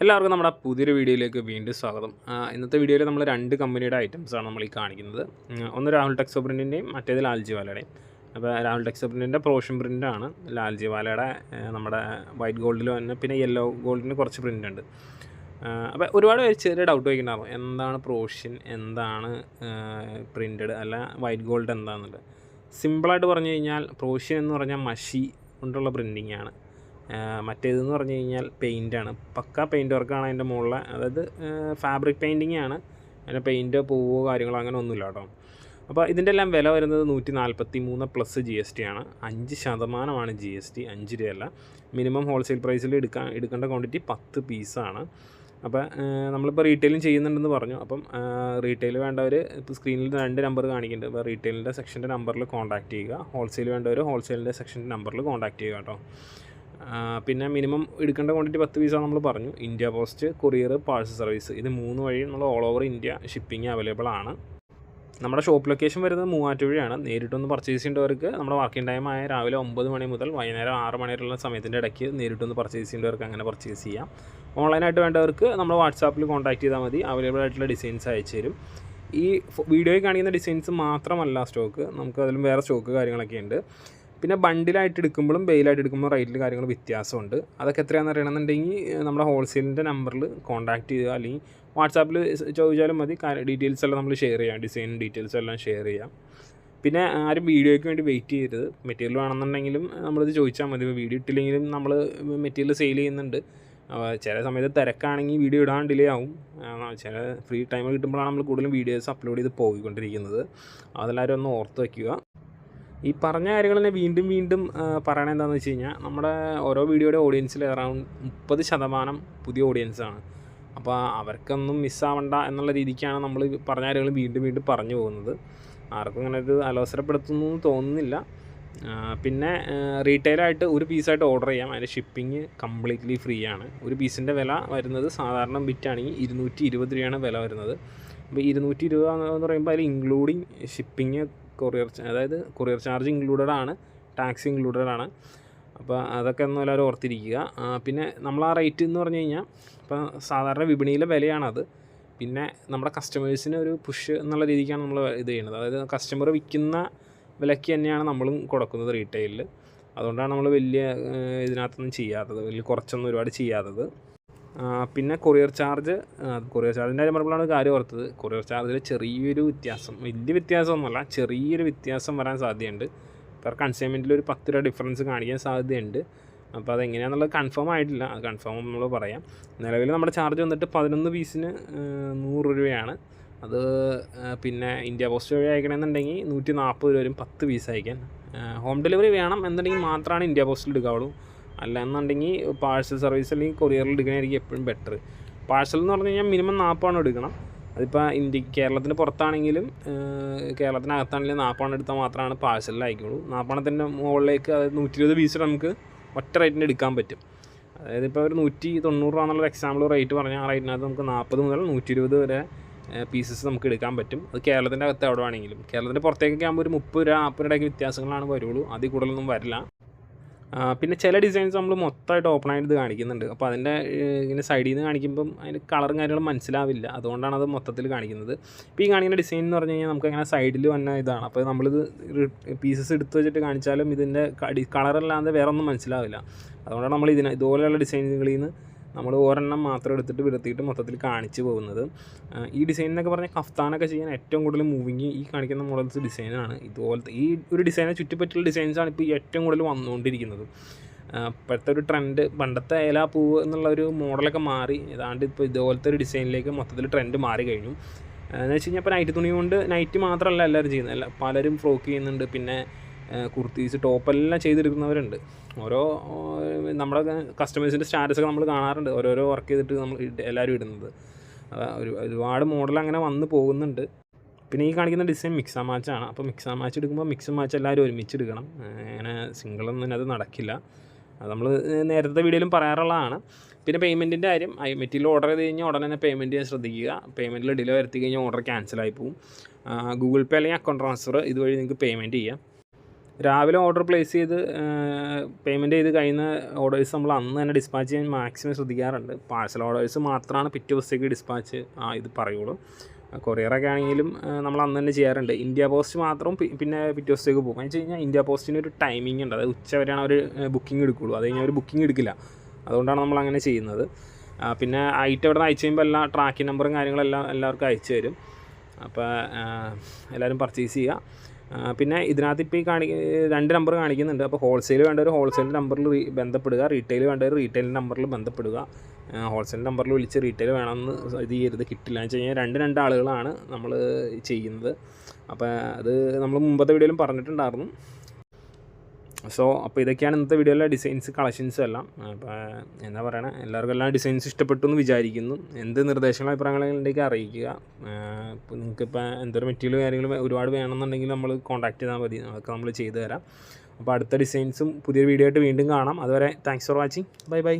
എല്ലാവർക്കും നമ്മുടെ പുതിയൊരു വീഡിയോയിലേക്ക് വീണ്ടും സ്വാഗതം. ഇന്നത്തെ വീഡിയോയിൽ നമ്മൾ രണ്ട് കമ്പനിയുടെ ഐറ്റംസാണ് നമ്മൾ ഈ കാണിക്കുന്നത്. ഒന്ന് രാഹുൽ ടെക്സോ പ്രിൻറ്റിൻ്റെയും മറ്റേത് ലാൽജിവാലയുടെയും. അപ്പോൾ രാഹുൽ ടെക്സോ പ്രിൻറ്റിൻ്റെ പ്രോഷൻ പ്രിൻ്റാണ്. ലാൽജിവാലയുടെ നമ്മുടെ വൈറ്റ് ഗോൾഡിൽ തന്നെ പിന്നെ യെല്ലോ ഗോൾഡിന് കുറച്ച് പ്രിൻ്റ് ഉണ്ട്. അപ്പോൾ ഒരുപാട് പേര് ചെറിയ ഡൗട്ട് വയ്ക്കുന്നുണ്ടാവും, എന്താണ് പ്രോഷ്യൻ, എന്താണ് പ്രിൻറ്റഡ് അല്ല വൈറ്റ് ഗോൾഡ് എന്താണെന്നുള്ളത്. സിമ്പിളായിട്ട് പറഞ്ഞു കഴിഞ്ഞാൽ പ്രോഷ്യൻ എന്ന് പറഞ്ഞാൽ മഷി കൊണ്ടുള്ള പ്രിൻറ്റിങ് ആണ്. മറ്റേതെന്ന് പറഞ്ഞു കഴിഞ്ഞാൽ പെയിൻ്റാണ്, പക്ക പെയിൻറ്റ് വർക്കാണ് അതിൻ്റെ മുകളിൽ. അതായത് ഫാബ്രിക് പെയിൻറ്റിങ് ആണ്, അതിൻ്റെ പെയിൻറ്റ് പോവോ കാര്യങ്ങളോ അങ്ങനെ ഒന്നുമില്ല കേട്ടോ. അപ്പോൾ ഇതിൻ്റെ എല്ലാം വില വരുന്നത് 143 പ്ലസ് GST ആണ്. 5% GST, 5 രൂപയല്ല. മിനിമം ഹോൾസെയിൽ പ്രൈസിൽ എടുക്കേണ്ട ക്വാണ്ടിറ്റി 10 പീസാണ്. അപ്പോൾ നമ്മളിപ്പോൾ റീറ്റെയിലും ചെയ്യുന്നുണ്ടെന്ന് പറഞ്ഞു. അപ്പം റീറ്റെയിൽ വേണ്ടവർ ഇപ്പോൾ സ്ക്രീനിൽ 2 നമ്പർ കാണിക്കുന്നുണ്ട്. അപ്പോൾ റീറ്റെയിലിൻ്റെ സെക്ഷൻ്റെ നമ്പറിൽ കോൺടാക്റ്റ് ചെയ്യുക. ഹോൾസെയിൽ വേണ്ടവർ ഹോൾസെയിലിൻ്റെ സെക്ഷൻ്റെ നമ്പറിൽ കോൺടാക്റ്റ് ചെയ്യുക കേട്ടോ. പിന്നെ മിനിമം എടുക്കേണ്ട ക്വാണ്ടിറ്റി 10 പീസാണ് നമ്മൾ പറഞ്ഞു. India post, courier, parcel service, ഇത് 3 വഴി നമ്മൾ all over India shipping available ആണ്. നമ്മുടെ ഷോപ്പ് ലൊക്കേഷൻ വരുന്നത് മൂവാറ്റുപുഴയാണ്. നേരിട്ടൊന്ന് പർച്ചേസ് ചെയ്യേണ്ടവർക്ക് നമ്മുടെ വർക്കിംഗ് ടൈം ആയ രാവിലെ 9 മണി മുതൽ വൈകുന്നേരം 6 മണി വരെയുള്ള സമയത്തിൻ്റെ ഇടയ്ക്ക് നേരിട്ടൊന്ന് പർച്ചേസ് ചെയ്യേണ്ടവർക്ക് അങ്ങനെ പർച്ചേസ് ചെയ്യാം. ഓൺലൈനായിട്ട് വേണ്ടവർക്ക് നമ്മൾ വാട്സാപ്പിൽ കോൺടാക്ട് ചെയ്താൽ മതി. അവൈലബിൾ ആയിട്ടുള്ള ഡിസൈൻസ് അയച്ചു തരും. ഈ വീഡിയോയിൽ കാണിക്കുന്ന ഡിസൈൻസ് മാത്രമല്ല സ്റ്റോക്ക്, നമുക്ക് അതിലും വേറെ സ്റ്റോക്ക് കാര്യങ്ങളൊക്കെ ഉണ്ട്. പിന്നെ ബണ്ടിലായിട്ട് എടുക്കുമ്പോഴും ബെയിലായിട്ട് എടുക്കുമ്പോൾ റേറ്റിൽ കാര്യങ്ങൾ വ്യത്യാസമുണ്ട്. അതൊക്കെ എത്രയാണെന്ന് അറിയണമെന്നുണ്ടെങ്കിൽ നമ്മുടെ ഹോൾസെയിലിൻ്റെ നമ്പറിൽ കോൺടാക്റ്റ് ചെയ്യുക, അല്ലെങ്കിൽ വാട്സാപ്പിൽ ചോദിച്ചാലും മതി. ഡീറ്റെയിൽസ് എല്ലാം നമ്മൾ ഷെയർ ചെയ്യാം, ഡിസൈൻ ഡീറ്റെയിൽസ് എല്ലാം ഷെയർ ചെയ്യാം. പിന്നെ ആരും വീഡിയോയ്ക്ക് വേണ്ടി വെയിറ്റ് ചെയ്യരുത്. മെറ്റീരിയൽ വേണമെന്നുണ്ടെങ്കിലും നമ്മളിത് ചോദിച്ചാൽ മതി. വീഡിയോ ഇട്ടില്ലെങ്കിലും നമ്മൾ മെറ്റീരിയൽ സെയിൽ ചെയ്യുന്നുണ്ട്. ചില സമയത്ത് തിരക്കാണെങ്കിൽ വീഡിയോ ഇടാൻ ഡിലേ ആവും. ചില ഫ്രീ ടൈം കിട്ടുമ്പോഴാണ് നമ്മൾ കൂടുതലും വീഡിയോസ് അപ്ലോഡ് ചെയ്ത് പോയിക്കൊണ്ടിരിക്കുന്നത്. അതെല്ലാവരും ഒന്ന് ഓർത്ത് വയ്ക്കുക. ഈ പറഞ്ഞ കാര്യങ്ങൾ തന്നെ വീണ്ടും വീണ്ടും പറയണത് എന്താണെന്ന് വെച്ച് കഴിഞ്ഞാൽ, നമ്മുടെ ഓരോ വീഡിയോയുടെ ഓഡിയൻസിൽ അറൗണ്ട് 30% പുതിയ ഓഡിയൻസാണ്. അപ്പോൾ അവർക്കൊന്നും മിസ്സാവണ്ട എന്നുള്ള രീതിക്കാണ് നമ്മൾ പറഞ്ഞ കാര്യങ്ങൾ വീണ്ടും വീണ്ടും പറഞ്ഞു പോകുന്നത്. ആർക്കും അങ്ങനെ ഒരു അലോസരപ്പെടുത്തുന്നു തോന്നുന്നില്ല. പിന്നെ റീറ്റെയിലായിട്ട് ഒരു പീസായിട്ട് ഓർഡർ ചെയ്യാം. അതിൻ്റെ ഷിപ്പിംഗ് കംപ്ലീറ്റ്ലി ഫ്രീ ആണ്. ഒരു പീസിൻ്റെ വില വരുന്നത് സാധാരണ ബിറ്റാണെങ്കിൽ 220 രൂപയാണ് വില വരുന്നത്. അപ്പോൾ 220 എന്ന് പറയുമ്പോൾ അതിൽ ഇൻക്ലൂഡിങ് ഷിപ്പിംഗ്, അതായത് കൊറിയർ ചാർജ് ഇൻക്ലൂഡഡ് ആണ്, ടാക്സ് ഇൻക്ലൂഡഡ് ആണ്. അപ്പോൾ അതൊക്കെ ഒന്ന് എല്ലാവരും ഓർത്തിരിക്കുക. പിന്നെ നമ്മൾ ആ റേറ്റ് എന്ന് പറഞ്ഞു കഴിഞ്ഞാൽ ഇപ്പോൾ സാധാരണ വിപണിയിലെ വിലയാണത്. പിന്നെ നമ്മുടെ കസ്റ്റമേഴ്സിന് ഒരു പുഷ് എന്നുള്ള രീതിക്കാണ് നമ്മൾ ഇത് ചെയ്യുന്നത്. അതായത് കസ്റ്റമർ വിൽക്കുന്ന വിലയ്ക്ക് തന്നെയാണ് നമ്മളും കൊടുക്കുന്നത് റീറ്റെയിലിൽ. അതുകൊണ്ടാണ് നമ്മൾ വലിയ ഇതിനകത്തൊന്നും ചെയ്യാത്തത്, വലിയ കുറച്ചൊന്നും ഒരുപാട് ചെയ്യാത്തത്. പിന്നെ കൊറിയർ ചാർജിൻ്റെ കാര്യം പറയുമ്പോഴാണ് കാര്യം ഓർത്തത്. കൊറിയർ ചാർജിൽ ചെറിയൊരു വ്യത്യാസം, വലിയ വ്യത്യാസമൊന്നുമല്ല, ചെറിയൊരു വ്യത്യാസം വരാൻ സാധ്യതയുണ്ട്. പെർ കൺസൈൻമെൻറ്റിൽ ഒരു 10 രൂപ ഡിഫറൻസ് കാണിക്കാൻ സാധ്യതയുണ്ട്. അപ്പോൾ അതെങ്ങനെയാണെന്നുള്ളത് കൺഫേം ആയിട്ടില്ല, അത് കൺഫേം നമ്മൾ പറയാം. നിലവിൽ നമ്മുടെ ചാർജ് വന്നിട്ട് 11 പീസിന് 100 രൂപയാണ്. അത് പിന്നെ ഇന്ത്യ പോസ്റ്റ് വഴി അയക്കണമെന്നുണ്ടെങ്കിൽ 140 രൂപ വരും 10 പീസ് അയക്കാൻ. ഹോം ഡെലിവറി വേണം എന്നുണ്ടെങ്കിൽ മാത്രമാണ് ഇന്ത്യ പോസ്റ്റിൽ എടുക്കാവുള്ളൂ. അല്ല എന്നുണ്ടെങ്കിൽ പാഴ്സൽ സർവീസ് അല്ലെങ്കിൽ കൊറിയറിൽ എടുക്കണമായിരിക്കും എപ്പോഴും ബെറ്റർ. പാഴ്സൽ എന്ന് പറഞ്ഞു കഴിഞ്ഞാൽ മിനിമം 40 എടുക്കണം. അതിപ്പോൾ കേരളത്തിന് പുറത്താണെങ്കിലും കേരളത്തിനകത്താണെങ്കിലും 40 എടുത്താൽ മാത്രമാണ് പാഴ്സലിൽ അയക്കുള്ളൂ. 40 മുകളിലേക്ക്, അതായത് 120 പീസ് നമുക്ക് ഒറ്റ റേറ്റിന് എടുക്കാൻ പറ്റും. അതായത് ഇപ്പോൾ ഒരു 190 രൂപ എന്നുള്ളൊരു എക്സാമ്പിൾ റേറ്റ് പറഞ്ഞാൽ, ആ റേറ്റിനകത്ത് നമുക്ക് 40 മുതൽ 120 വരെ പീസസ് നമുക്ക് എടുക്കാൻ പറ്റും. അത് കേരളത്തിൻ്റെ അകത്ത് എവിടെ വേണമെങ്കിലും. കേരളത്തിൻ്റെ പുറത്തേക്കൊക്കെ ആകുമ്പോൾ ഒരു 30 രൂപ 40 രൂപയ്ക്ക് വ്യത്യാസങ്ങളാണ് വരുള്ളൂ, അതിൽ കൂടുതലൊന്നും വരില്ല. പിന്നെ ചില ഡിസൈൻസ് നമ്മൾ മൊത്തമായിട്ട് ഓപ്പൺ ആയിട്ട് കാണിക്കുന്നുണ്ട്. അപ്പോൾ അതിൻ്റെ ഇങ്ങനെ സൈഡിൽ നിന്ന് കാണിക്കുമ്പം അതിൻ്റെ കളറും കാര്യങ്ങളും മനസ്സിലാവില്ല. അതുകൊണ്ടാണ് അത് മൊത്തത്തിൽ കാണിക്കുന്നത്. ഇപ്പോൾ ഈ കാണിക്കുന്ന ഡിസൈൻ എന്ന് പറഞ്ഞു കഴിഞ്ഞാൽ നമുക്ക് അങ്ങനെ സൈഡിൽ വന്ന ഇതാണ്. അപ്പോൾ നമ്മളിത് പീസസ് എടുത്ത് വെച്ചിട്ട് കാണിച്ചാലും ഇതിൻ്റെ കളറല്ലാതെ വേറെ ഒന്നും മനസ്സിലാവില്ല. അതുകൊണ്ടാണ് നമ്മൾ ഇതുപോലെയുള്ള ഡിസൈനുകളിൽ നിന്ന് നമ്മൾ ഒരെണ്ണം മാത്രം എടുത്തിട്ട് വിടത്തിയിട്ട് മൊത്തത്തിൽ കാണിച്ച് പോകുന്നത്. ഈ ഡിസൈൻ എന്നൊക്കെ പറഞ്ഞാൽ കഫ്താനൊക്കെ ചെയ്യാൻ ഏറ്റവും കൂടുതൽ മൂവിങ് ഈ കാണിക്കുന്ന മോഡൽസ് ഡിസൈനാണ്. ഇതുപോലത്തെ ഈ ഒരു ഡിസൈനെ ചുറ്റിപ്പറ്റിയുള്ള ഡിസൈൻസാണ് ഇപ്പോൾ ഏറ്റവും കൂടുതൽ വന്നുകൊണ്ടിരിക്കുന്നത്. ഇപ്പോഴത്തെ ഒരു ട്രെൻഡ്, പണ്ടത്തെ ഇല പൂവ് എന്നുള്ള ഒരു മോഡലൊക്കെ മാറി ഏതാണ്ട് ഇപ്പോൾ ഇതുപോലത്തെ ഒരു ഡിസൈനിലേക്ക് മൊത്തത്തിൽ ട്രെൻഡ് മാറി കഴിഞ്ഞു. എന്ന് വെച്ച് കഴിഞ്ഞാൽ ഇപ്പോൾ നൈറ്റ് തുണി കൊണ്ട് നൈറ്റ് മാത്രമല്ല എല്ലാവരും ചെയ്യുന്നത്, പലരും ഫ്രോക്ക് ചെയ്യുന്നുണ്ട്. പിന്നെ കുർത്തീസ്, ടോപ്പെല്ലാം ചെയ്തെടുക്കുന്നവരുണ്ട്. ഓരോ നമ്മുടെ കസ്റ്റമേഴ്സിൻ്റെ സ്റ്റാറ്റസൊക്കെ നമ്മൾ കാണാറുണ്ട്, ഓരോരോ വർക്ക് ചെയ്തിട്ട് നമ്മൾ എല്ലാവരും ഇടുന്നത്. ഒരുപാട് മോഡൽ അങ്ങനെ വന്ന് പോകുന്നുണ്ട്. പിന്നെ ഈ കാണിക്കുന്ന ഡിസൈൻ മിക്സ് ആൻഡ് മാച്ചാണ്. അപ്പോൾ മിക്സ് ആൻഡ് മാച്ച് എടുക്കുമ്പോൾ മിക്സ് ആൻഡ് മാച്ച് എല്ലാവരും ഒരുമിച്ച് എടുക്കണം. അങ്ങനെ സിംഗിളൊന്നും അത് നടക്കില്ല. അത് നമ്മൾ നേരത്തെ വീഡിയോയിലും പറയാറുള്ളതാണ്. പിന്നെ പേയ്മെൻറ്റിൻ്റെ കാര്യം, മെറ്റീരിയൽ ഓർഡർ ചെയ്ത് കഴിഞ്ഞാൽ ഉടനെ തന്നെ പേയ്മെൻറ്റ് ചെയ്യാൻ ശ്രദ്ധിക്കുക. പേയ്മെൻറ്റിൽ ഡിലേ വരുത്തി കഴിഞ്ഞാൽ ഓർഡർ ക്യാൻസലായി പോകും. ഗൂഗിൾ പേ അല്ലെങ്കിൽ അക്കൗണ്ട് ട്രാൻസ്ഫർ ഇതുവഴി നിങ്ങൾക്ക് പേയ്മെൻറ്റ് ചെയ്യാം. രാവിലെ ഓർഡർ പ്ലേസ് ചെയ്ത് പേയ്മെൻറ്റ് ചെയ്ത് കഴിയുന്ന ഓർഡേഴ്സ് നമ്മൾ അന്ന് തന്നെ ഡിസ്പാച്ച് ചെയ്യാൻ മാക്സിമം ശ്രദ്ധിക്കാറുണ്ട്. പാഴ്സൽ ഓർഡേഴ്സ് മാത്രമാണ് പിറ്റേ ദിവസത്തേക്ക് ഡിസ്പാച്ച് ഇത് പറയുള്ളൂ. കൊറിയറൊക്കെ ആണെങ്കിലും നമ്മൾ അന്ന് തന്നെ ചെയ്യാറുണ്ട്. ഇന്ത്യ പോസ്റ്റ് മാത്രം പിന്നെ പിറ്റേ ദിവസത്തേക്ക് പോകും. എന്ന് വെച്ച് കഴിഞ്ഞാൽ ഇന്ത്യ പോസ്റ്റിന് ഒരു ടൈമിംഗ് ഉണ്ട്. അതായത് ഉച്ച വരെയാണ് അവർ ബുക്കിംഗ് എടുക്കുകയുള്ളൂ. അത് കഴിഞ്ഞാൽ അവർ ബുക്കിംഗ് എടുക്കില്ല. അതുകൊണ്ടാണ് നമ്മൾ അങ്ങനെ ചെയ്യുന്നത്. പിന്നെ ഐറ്റം ഇവിടെ നിന്ന് അയച്ചു കഴിയുമ്പോൾ എല്ലാ ട്രാക്കിംഗ് നമ്പറും കാര്യങ്ങളെല്ലാം എല്ലാവർക്കും അയച്ചു തരും. അപ്പോൾ എല്ലാവരും പർച്ചേസ് ചെയ്യുക. പിന്നെ ഇതിനകത്ത് ഇപ്പോൾ ഈ 2 നമ്പർ കാണിക്കുന്നുണ്ട്. അപ്പോൾ ഹോൾസെയിൽ വേണ്ടവർ ഹോൾസെയിൽ നമ്പറിൽ ബന്ധപ്പെടുക, റീറ്റെയിൽ വേണ്ടവർ റീറ്റെയിൽ നമ്പറിൽ ബന്ധപ്പെടുക. ഹോൾസെയിൽ നമ്പറിൽ വിളിച്ച് റീറ്റെയിൽ വേണമെന്ന് ഇത് ചെയ്യരുത്, കിട്ടില്ല എന്ന് വെച്ച് കഴിഞ്ഞാൽ 2 ആളുകളാണ് നമ്മൾ ചെയ്യുന്നത്. അപ്പോൾ അത് നമ്മൾ മുമ്പത്തെ വീഡിയോയിലും പറഞ്ഞിട്ടുണ്ടായിരുന്നു. അപ്പോൾ ഇതൊക്കെയാണ് ഇന്നത്തെ വീഡിയോയിലെ ഡിസൈൻസ് കളക്ഷൻസും എല്ലാം. അപ്പോൾ എന്താ പറയണേ, എല്ലാവർക്കും എല്ലാം ഡിസൈൻസ് ഇഷ്ടപ്പെട്ടു എന്ന് വിചാരിക്കുന്നു. എന്ത് നിർദ്ദേശങ്ങളും അഭിപ്രായങ്ങളുണ്ടെങ്കിൽ അറിയിക്കുക. ഇപ്പോൾ നിങ്ങൾക്കിപ്പോൾ എന്തൊരു മെറ്റീരിയൽ കാര്യങ്ങൾ ഒരുപാട് വേണമെന്നുണ്ടെങ്കിൽ നമ്മൾ കോൺടാക്ട് ചെയ്താൽ മതി, അതൊക്കെ നമ്മൾ ചെയ്തു തരാം. അപ്പോൾ അടുത്ത ഡിസൈൻസും പുതിയ വീഡിയോ ആയിട്ട് വീണ്ടും കാണാം. അതുവരെ thanks for watching. Bye bye.